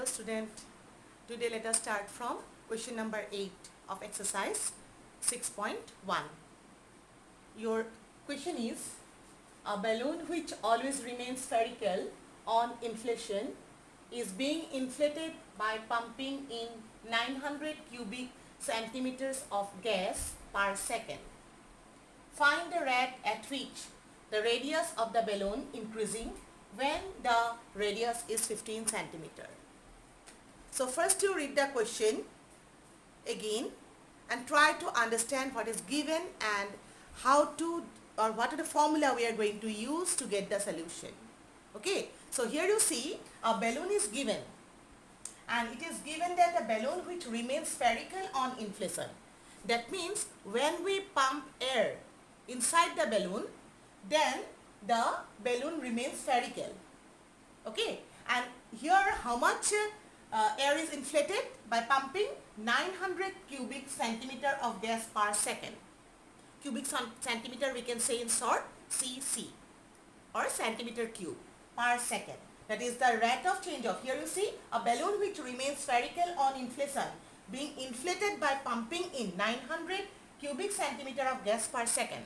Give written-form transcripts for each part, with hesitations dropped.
student. Today let us start from question number 8 of exercise 6.1. Your question is, a balloon which always remains spherical on inflation is being inflated by pumping in 900 cubic centimeters of gas per second. Find the rate at which the radius of the balloon increasing when the radius is 15 centimeter. So first you read the question again and try to understand what is given and how to, or what are the formula we are going to use to get the solution. Okay, so here you see a balloon is given, and it is given that the balloon which remains spherical on inflation. That means when we pump air inside the balloon, then the balloon remains spherical. Okay, and here how much air is inflated? By pumping 900 cubic centimeter of gas per second. Cubic centimeter we can say in short cc, or centimeter cube per second. That is the rate of change of, here you see a balloon which remains spherical on inflation being inflated by pumping in 900 cubic centimeter of gas per second.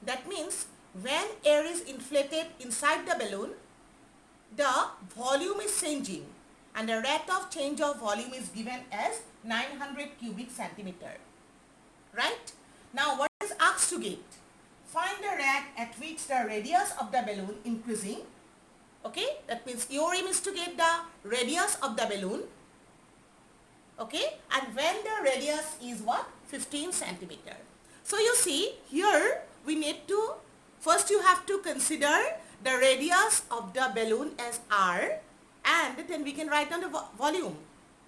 That means when air is inflated inside the balloon, the volume is changing and the rate of change of volume is given as 900 cubic centimeter. Right? Now what is asked to get? Find the rate at which the radius of the balloon increasing. Okay, that means your aim is to get the radius of the balloon. Okay, and when the radius is what? 15 centimeter. So you see here we need to, first you have to consider the radius of the balloon as r, and then we can write down the volume.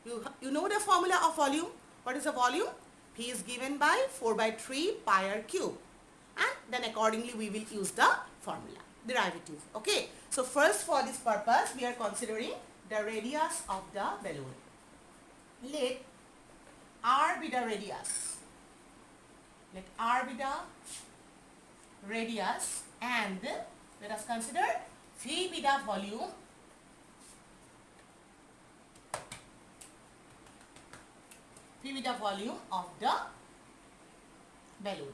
You know the formula of volume. What is the volume? P is given by 4 by 3 pi r cube, and then accordingly we will use the formula, derivative. Okay, so first for this purpose we are considering the radius of the balloon. Let r be the radius. Let r be the radius, and let us consider V be the volume. V be the volume of the balloon.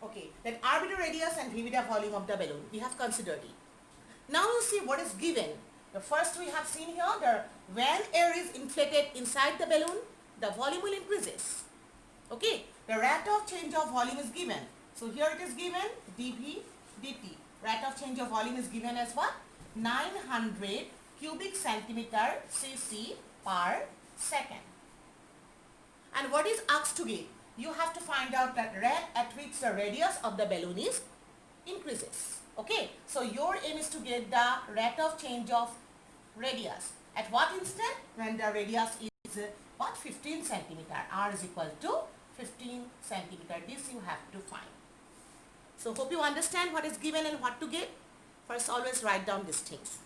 Okay, let r be the radius and V be the volume of the balloon. We have considered it. Now you see what is given. The first we have seen here, when air is inflated inside the balloon, the volume will increases. Okay, the rate of change of volume is given. So here it is given dV dt. Rate of change of volume is given as what? 900 cubic centimeter cc per second. And what is asked to get? You have to find out that rate at which the radius of the balloon is increases. Okay, so your aim is to get the rate of change of radius. At what instant? When the radius is what? 15 centimeter. R is equal to 15 centimeter. This you have to find. So hope you understand what is given and what to get. First always write down these things.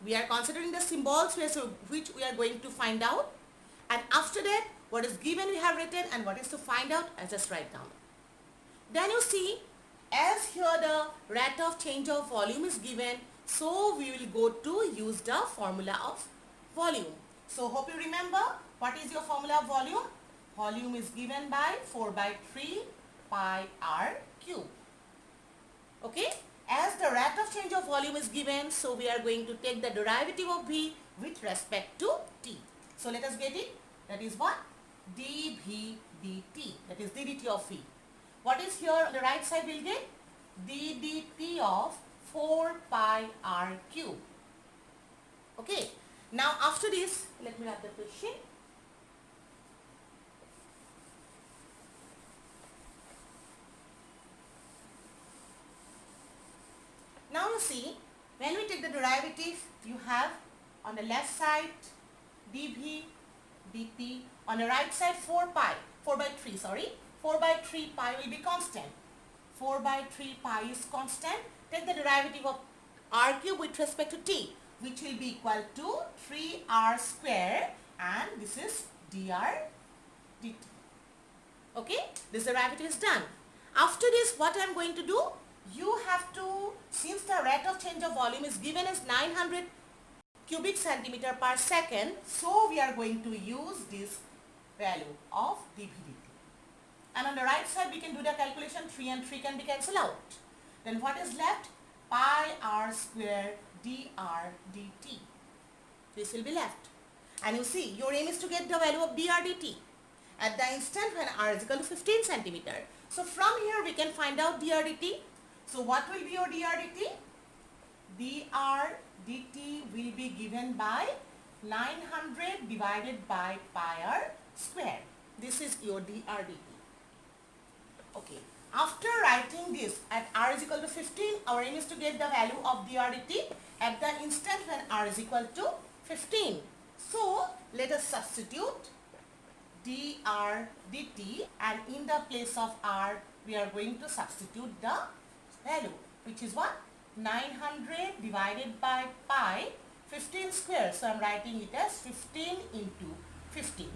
We are considering the symbols which we are going to find out, and after that what is given we have written, and what is to find out I just write down. Then you see, as here the rate of change of volume is given, so we will go to use the formula of volume. So hope you remember what is your formula of volume. Volume is given by 4 by 3 pi r cube. Okay, as the rate of change of volume is given, so we are going to take the derivative of V with respect to t. So let us get it. That is what? dV dt. That is ddt of V. What is here on the right side? We'll get ddt of 4 pi r cube. Okay, now after this let me write the question. Now you see, when we take the derivative, you have on the left side dV dt, on the right side 4 by 3 pi will be constant. 4 by 3 pi is constant. Take the derivative of r cube with respect to t, which will be equal to 3r square, and this is dr dt. Okay, this derivative is done. After this, what I am going to do? you have to, since the rate of change of volume is given as 900 cubic centimeter per second, so we are going to use this value of dVdt. And on the right side we can do the calculation, 3 and 3 can be cancelled out. Then what is left? Pi r square dr dt. This will be left. And you see, your aim is to get the value of dr dt at the instant when r is equal to 15 centimeter. So from here we can find out dr dt. So what will be your dr dt? Dr dt will be given by 900 divided by pi r square. This is your dr dt. Okay. After writing this at r is equal to 15, our aim is to get the value of dr dt at the instant when r is equal to 15. So let us substitute dr dt, and in the place of r we are going to substitute the value, which is what? 900 divided by pi 15 square. So I am writing it as 15 into 15.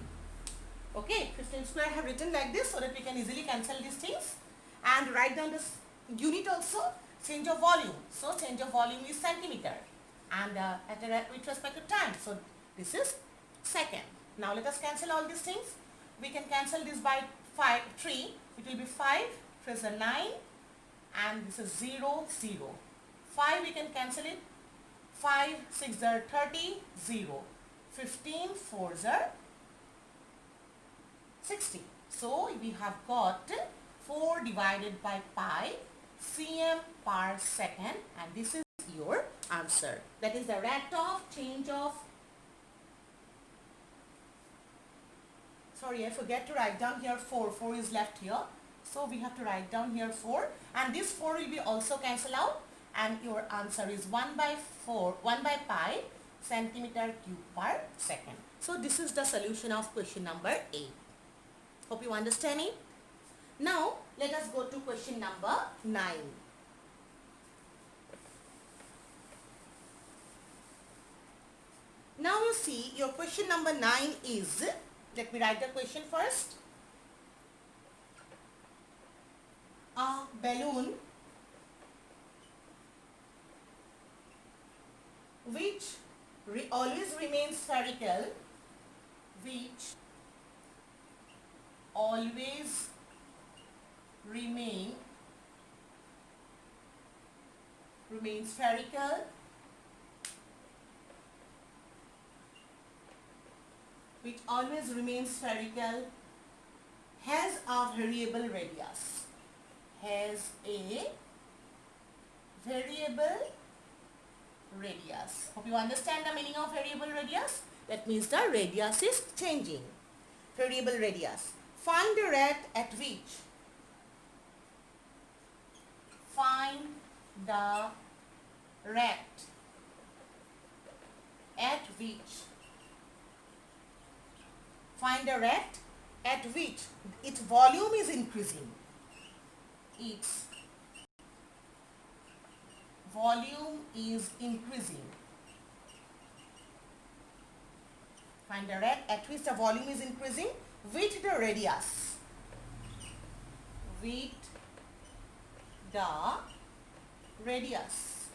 Okay, 15 square I have written like this so that we can easily cancel these things and write down this unit also, change of volume. So change of volume is centimeter, and with respect to time, so this is second. Now let us cancel all these things. We can cancel this by 3. It will be 5, 3 is 9, and this is 0, 0. 5 we can cancel it. 5, 6 are 30, 0. 15, 4 are 60. So we have got 4 divided by pi cm per second, and this is your answer. That is the rate of change of, sorry I forget to write down here 4. 4 is left here. So we have to write down here 4, and this 4 will be also cancelled out, and your answer is 1 by pi centimeter cube per second. So this is the solution of question number 8. Hope you understand it. Now let us go to question number 9. Now you see your question number 9 is, let me write the question first. A balloon which always remains spherical, which always remains spherical, which always remains spherical, has a variable radius, has a variable radius. Hope you understand the meaning of variable radius. That means the radius is changing. Variable radius. Find the rate at which, find the rate at which, find the rate at which its volume is increasing. Its volume is increasing. Find the rate at which the volume is increasing with the radius. With the radius.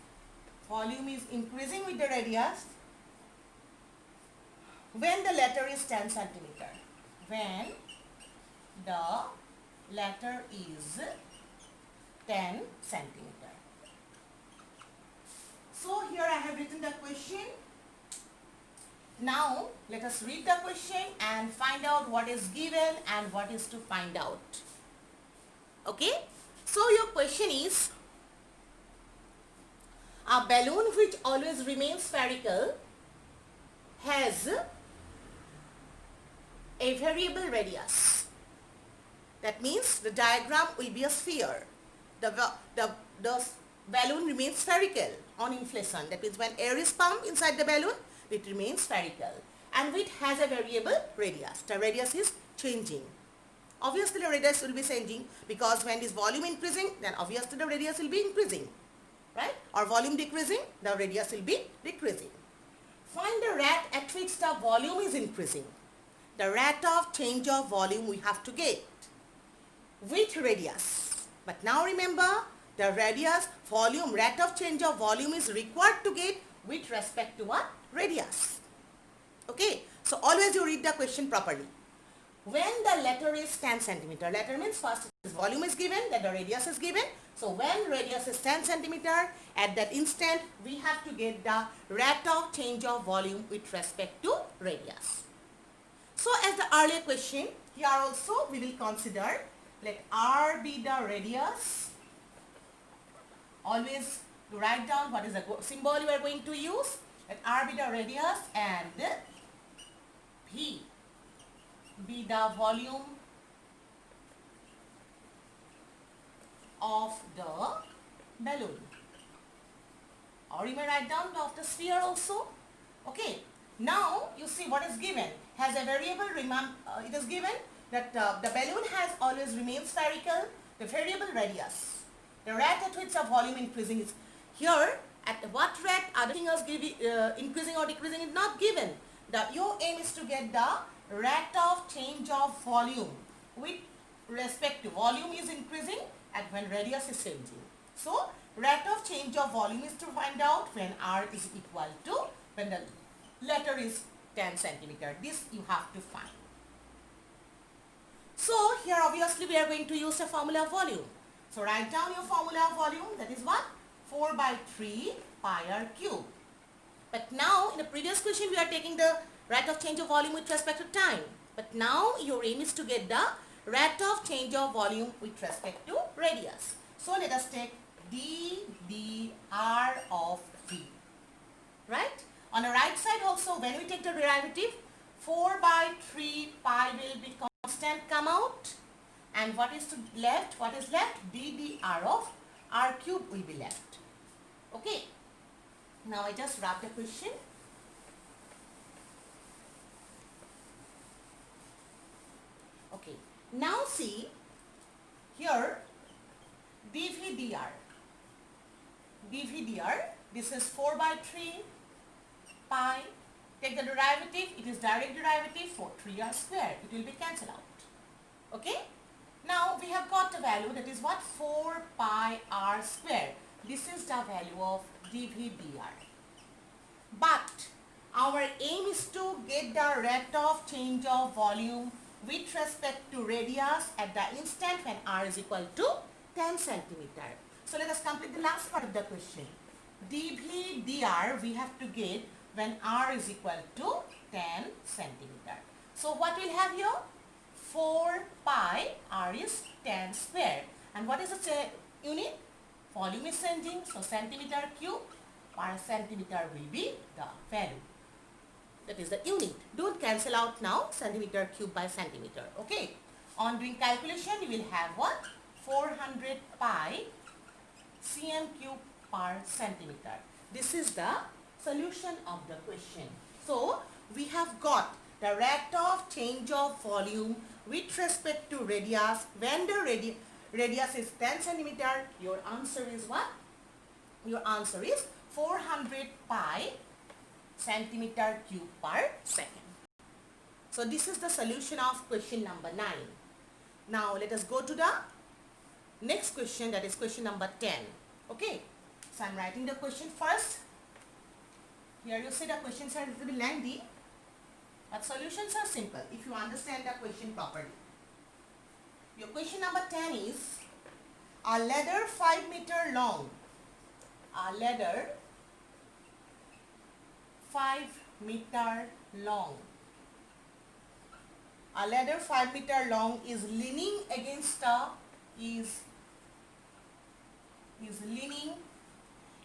Volume is increasing with the radius when the latter is 10 centimeter. When the latter is 10 centimeter. So here I have written the question. Now let us read the question and find out what is given and what is to find out. Okay. So your question is, a balloon which always remains spherical has a variable radius. That means the diagram will be a sphere. The balloon remains spherical on inflation. That means when air is pumped inside the balloon, it remains spherical, and which has a variable radius. The radius is changing. Obviously the radius will be changing because when this volume increasing, then obviously the radius will be increasing, right? Or volume decreasing, the radius will be decreasing. Find the rate at which the volume is increasing. The rate of change of volume we have to get with radius. But now remember, the radius, volume, rate of change of volume is required to get with respect to what? Radius. Okay, so always you read the question properly. When the letter is 10 centimeter, letter means first volume is given, then the radius is given. So when radius is 10 centimeter, at that instant we have to get the rate of change of volume with respect to radius. So as the earlier question, here also we will consider, let R be the radius. Always write down what is the symbol you are going to use. Let R be the radius and P be the volume of the balloon. Or you may write down of the sphere also. Okay. Now you see what is given. Has a variable, it is given that the balloon has always remained spherical. The variable radius. The rate at which the volume increasing is here. At what rate other things increasing or decreasing is not given. Your aim is to get the rate of change of volume with respect to volume is increasing and when radius is changing. So rate of change of volume is to find out when R is equal to when the letter is 10 centimeter. This you have to find. So here obviously we are going to use the formula of volume. So write down your formula of volume, that is what? 4 by 3 pi r cube. But now in the previous question we are taking the rate of change of volume with respect to time. But now your aim is to get the rate of change of volume with respect to radius. So let us take d/r of v. Right? On the right side also when we take the derivative, 4 by 3 pi will be constant come out. And what is left? What is left? d/r of r cube will be left. Okay. Now I just wrap the question. Okay. Now see here dv/dr. dv/dr. This is 4 by 3 pi. Take the derivative. It is direct derivative for 3r square. It will be cancelled out. Okay. Now we have got the value that is what? 4 pi r square. This is the value of dv/dr. But our aim is to get the rate of change of volume with respect to radius at the instant when r is equal to 10 centimeter. So let us complete the last part of the question. dv/dr we have to get when r is equal to 10 centimeter. So what we'll have here? 4 pi r is 10 square. And what is the unit? Volume is changing, so centimeter cube per centimeter will be the value. That is the unit. Don't cancel out now centimeter cube by centimeter. Okay. On doing calculation, you will have what? 400 pi cm cube per centimeter. This is the solution of the question. So we have got the rate of change of volume with respect to radius. When the radius is 10 centimeter, your answer is what? Your answer is 400 pi centimeter cube per second. So this is the solution of question number 9. Now let us go to the next question, that is question number 10. Okay. So I am writing the question first. Here you see the questions are a little bit lengthy, but solutions are simple if you understand the question properly. Your question number 10 is a ladder 5 meter long. A ladder 5 meter long. A ladder 5 meter long is leaning against a leaning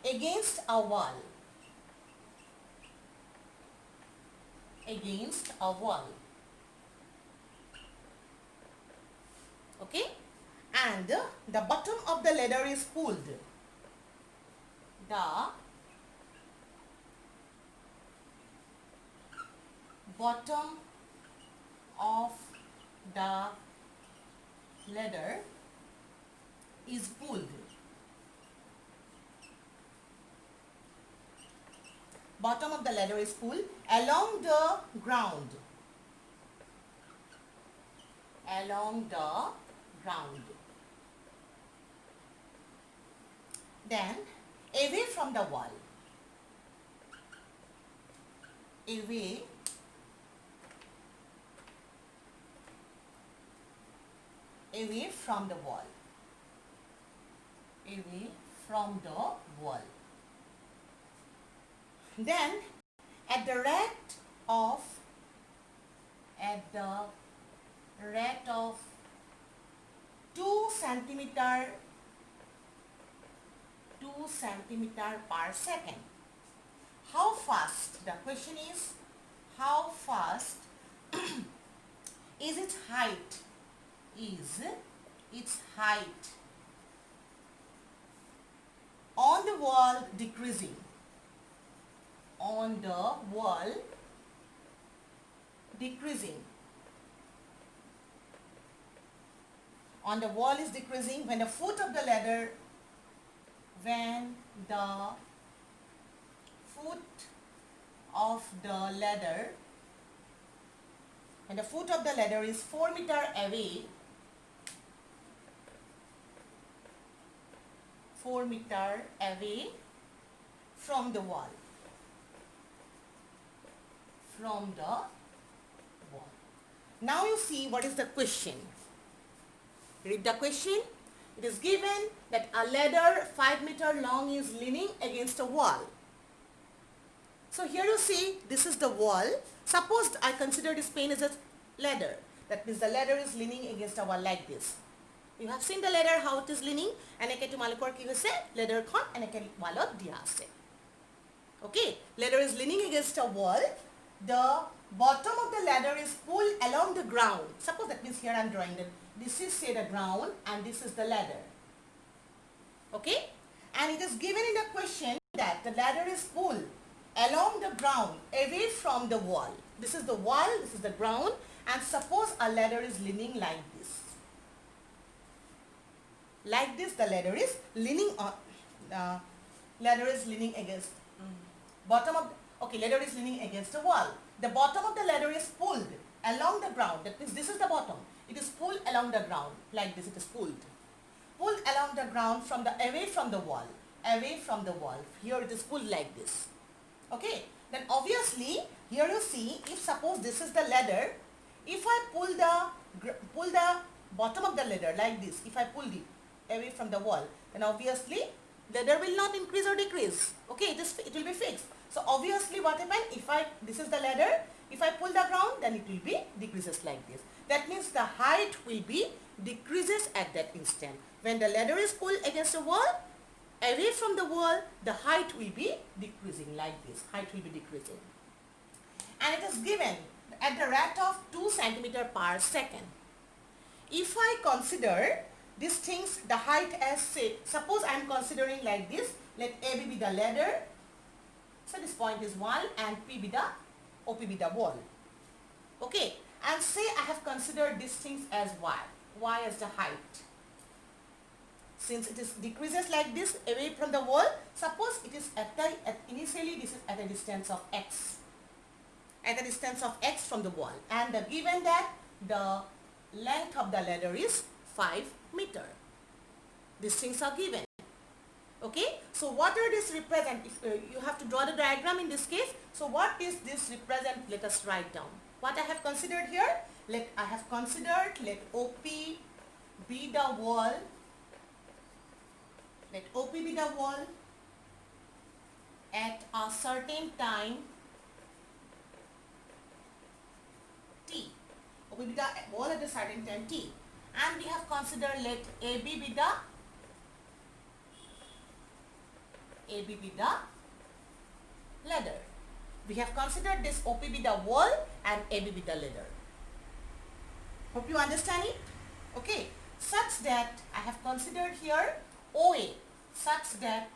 against a wall. Against a wall. Okay, and the bottom of the ladder is pulled. The bottom of the ladder is pulled. Bottom of the ladder is pulled along the ground. Along the ground. Then away from the wall, away from the wall, away from the wall. Then at the rate of 2 centimeter per second. How fast? The question is, how fast is its height? Is its height on the wall decreasing? On the wall decreasing. On the wall is decreasing when the foot of the ladder, when the foot of the ladder is 4 meter away, 4 meter away from the wall, from the wall. Now you see what is the question. Read the question. It is given that a ladder 5 meter long is leaning against a wall. So here you see this is the wall. Suppose I consider this pane as a ladder. That means the ladder is leaning against a wall like this. You have seen the ladder how it is leaning. Eneke tumalokor ki hoise ladder khon eneke wallot dia ase. Okay, ladder is leaning against a wall. The bottom of the ladder is pulled along the ground. Suppose that means here I am drawing that this is say the ground and this is the ladder. Okay, and it is given in the question that the ladder is pulled along the ground away from the wall. This is the wall, this is the ground, and suppose a ladder is leaning like this. Like this the ladder is leaning on, ladder is leaning against bottom of, okay, ladder is leaning against the wall. The bottom of the ladder is pulled along the ground. That means this is the bottom. It is pulled along the ground like this. It is pulled along the ground from the away from the wall. Here it is pulled like this. Okay. Then obviously here you see, if suppose this is the ladder, if I pull the bottom of the ladder like this, if I pull it away from the wall, then obviously ladder will not increase or decrease. Okay, it will be fixed. So obviously what happens, this is the ladder, if I pull the ground, then it will be decreases like this. That means the height will be decreases at that instant. When the ladder is pulled against a wall, away from the wall, the height will be decreasing like this. Height will be decreasing. And it is given at the rate of 2 centimeter per second. If I consider these things, the height as say, suppose I am considering like this, let AB be the ladder. So this point is 1 and OP be the wall. Okay, and say I have considered these things as y as the height. Since it is decreases like this away from the wall, suppose it is initially this is at a distance of x. At a distance of x from the wall, and given that the length of the ladder is 5 meter. These things are given. Okay, so what are this represent? If you have to draw the diagram in this case. So what is this represent? Let us write down. What I have considered here? Let OP be the wall. Let OP be the wall at a certain time t. OP be the wall at a certain time t. And we have considered let AB be the ladder. We have considered this OP be the wall and AB be the ladder. Hope you understand it? Okay. Such that I have considered here OA, such that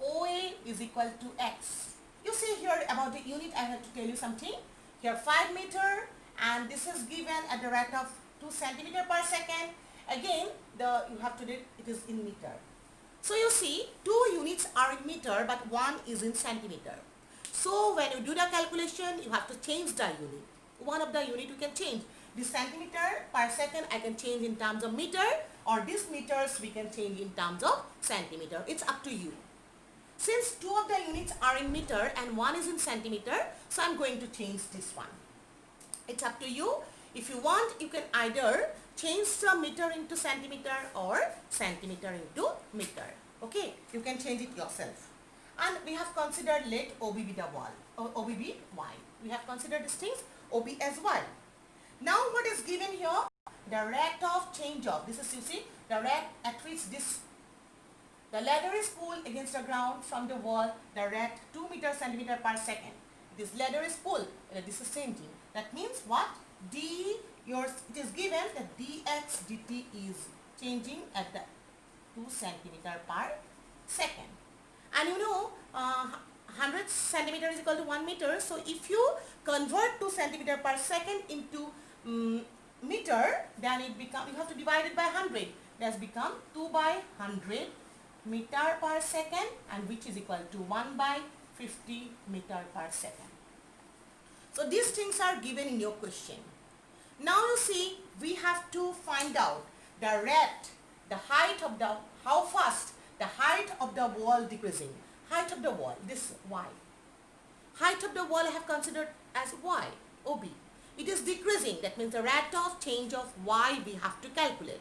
OA is equal to X. You see here about the unit, I have to tell you something. Here 5 meter, and this is given at the rate of 2 centimeter per second. Again, you have to do it is in meter. So you see 2 units are in meter, but 1 is in centimeter. So when you do the calculation, you have to change the unit. One of the unit you can change. This centimeter per second I can change in terms of meter, or this meters we can change in terms of centimeter. It's up to you. Since two of the units are in meter and one is in centimeter, so I'm going to change this one. It's up to you. If you want, you can either change the meter into centimeter or centimeter into meter. Okay, you can change it yourself. And we have considered let OB be the wall, or OB be Y. We have considered these things, OB as Y. Now what is given here? The rate of change of, this is, you see, the rate at which the ladder is pulled against the ground from the wall, the rate 2 meter centimeter per second. This ladder is pulled, this is changing. That means what? It is given that dx dt is changing at the 2 centimeter per second. And you know, 100 centimeter is equal to 1 meter. So if you convert 2 centimeter per second into meter, then it becomes, you have to divide it by 100. That's become 2 by 100 meter per second, and which is equal to 1 by 50 meter per second. So these things are given in your question. Now you see, we have to find out the rate, the height of the, how fast the height of the wall decreasing. Height of the wall, this y. Height of the wall I have considered as y, OB. It is decreasing, that means the rate of change of y we have to calculate.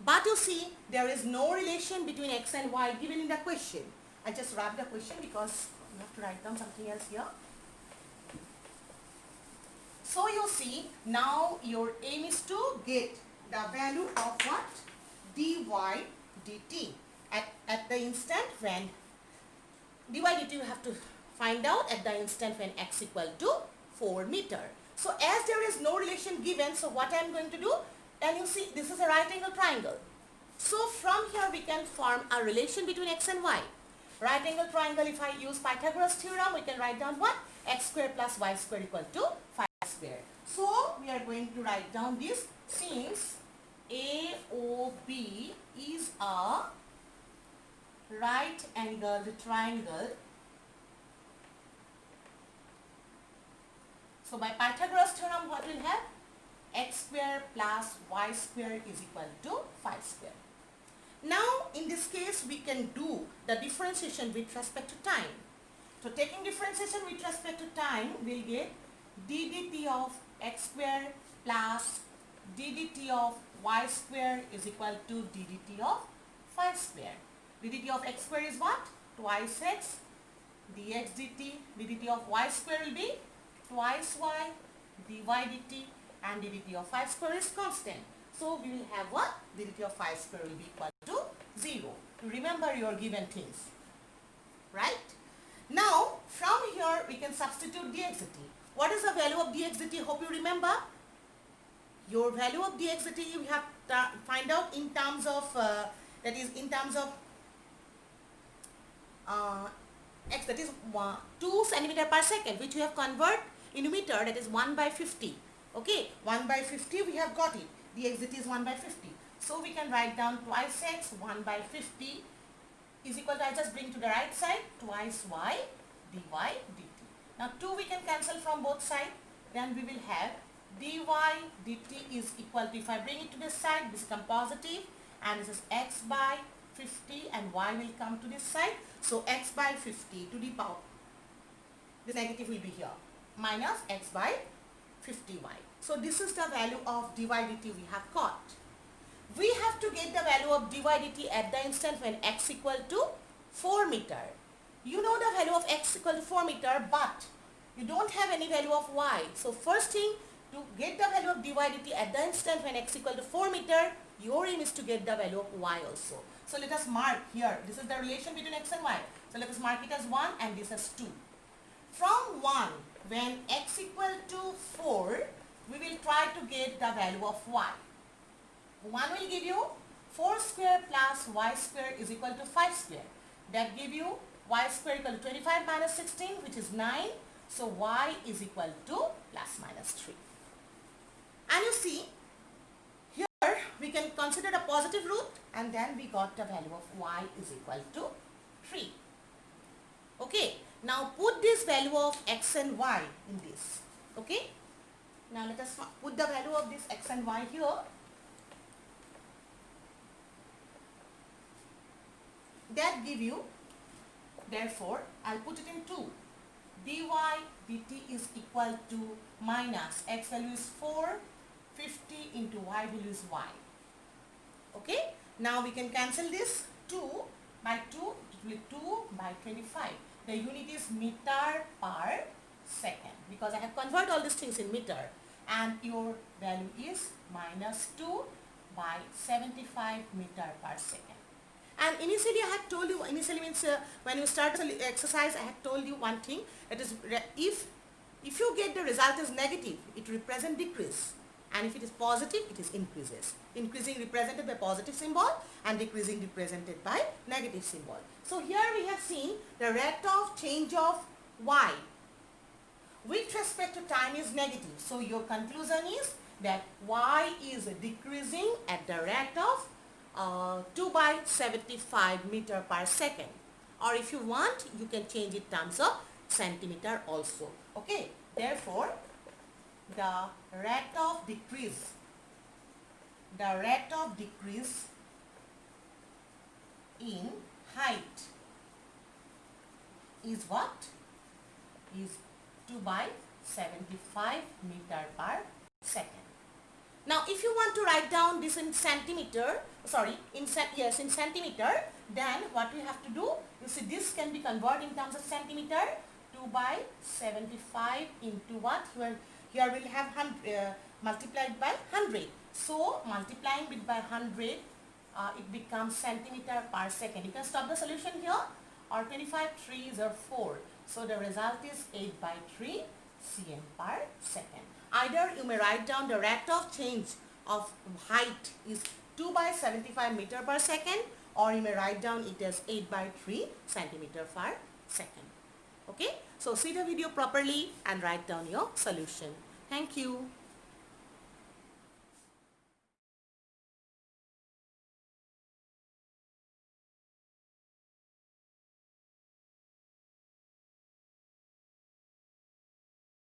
But you see, there is no relation between x and y given in the question. I just wrap the question because you have to write down something else here. So you see, now your aim is to get the value of what? dy dt. At the instant when dy dt you have to find out at the instant when x equal to 4 meter. So as there is no relation given, so what I am going to do, and you see this is a right angle triangle. So from here we can form a relation between x and y. Right angle triangle, if I use Pythagoras theorem, we can write down what? X square plus y square equal to 5 square. So we are going to write down this, since AOB is a right angled triangle. So by Pythagoras theorem what we'll have? X square plus y square is equal to 5 square. Now in this case we can do the differentiation with respect to time. So taking differentiation with respect to time, we'll get d dt of x square plus d dt of y square is equal to d dt of 5 square. d dt of x square is what? Twice x. dx dt, d dt of y square will be twice y, dy dt, and d dt of 5 square is constant. So we will have what? d dt of 5 square will be equal to 0. Remember your given things. Right? Now from here we can substitute dx dt. What is the value of dx dt? Hope you remember. Your value of dx dt you have to find out in terms of that is in terms of x, that is 2 centimeter per second, which we have convert in meter, that is 1 by 50. Okay, 1 by 50 we have got it. Dx dt is 1 by 50. So we can write down twice x 1 by 50 is equal to, I just bring to the right side, twice y dy dt. Now 2 we can cancel from both sides. Then we will have dy dt is equal to, if I bring it to this side, this becomes positive, and this is x by 50, and y will come to this side. So x by 50 to the power, the negative will be here, minus x by 50y. So this is the value of dy dt we have got. We have to get the value of dy dt at the instant when x equal to 4 meter. You know the value of x equal to 4 meter, but you don't have any value of y. So first thing, to get the value of dy dt at the instant when x equal to 4 meter, your aim is to get the value of y also. So let us mark here, this is the relation between x and y. So let us mark it as 1 and this as 2. From 1, when x equal to 4, we will try to get the value of y. 1 will give you 4 square plus y square is equal to 5 square. That give you y square equal to 25 minus 16, which is 9. So y is equal to plus minus 3. And you see, here we can consider a positive root, and then we got the value of y is equal to 3. Okay, now put this value of x and y in this. Okay, Now let us put the value of this x and y here. That give you, therefore, I'll put it in 2. dy dt is equal to minus x value is 450 into y value is y. Okay. Now we can cancel this 2 by 2, it will be 2 by 25. The unit is meter per second because I have converted all these things in meter, and your value is minus 2 by 75 meter per second. And initially I had told you, initially means when you start the exercise, I had told you one thing, that is if you get the result as negative, it represents decrease, and if it is positive, it is increases. Increasing represented by positive symbol and decreasing represented by negative symbol. So here we have seen the rate of change of y with respect to time is negative. So your conclusion is that y is decreasing at the rate of 2 by 75 meter per second, or if you want you can change it terms of centimeter also. Okay, therefore the rate of decrease in height is what? Is 2 by 75 meter per second. Now if you want to write down this in centimeter, in centimeter, then what we have to do, you see this can be converted in terms of centimeter. 2 by 75 into what? Here we'll have multiplied by 100. So multiplying it by 100, it becomes centimeter per second. You can stop the solution here, or 25 3s are 4. So the result is 8 by 3 cm per second. Either you may write down the rate of change of height is 2 by 75 meter per second, or you may write down it as 8 by 3 centimeter per second. Okay, so see the video properly and write down your solution. Thank you.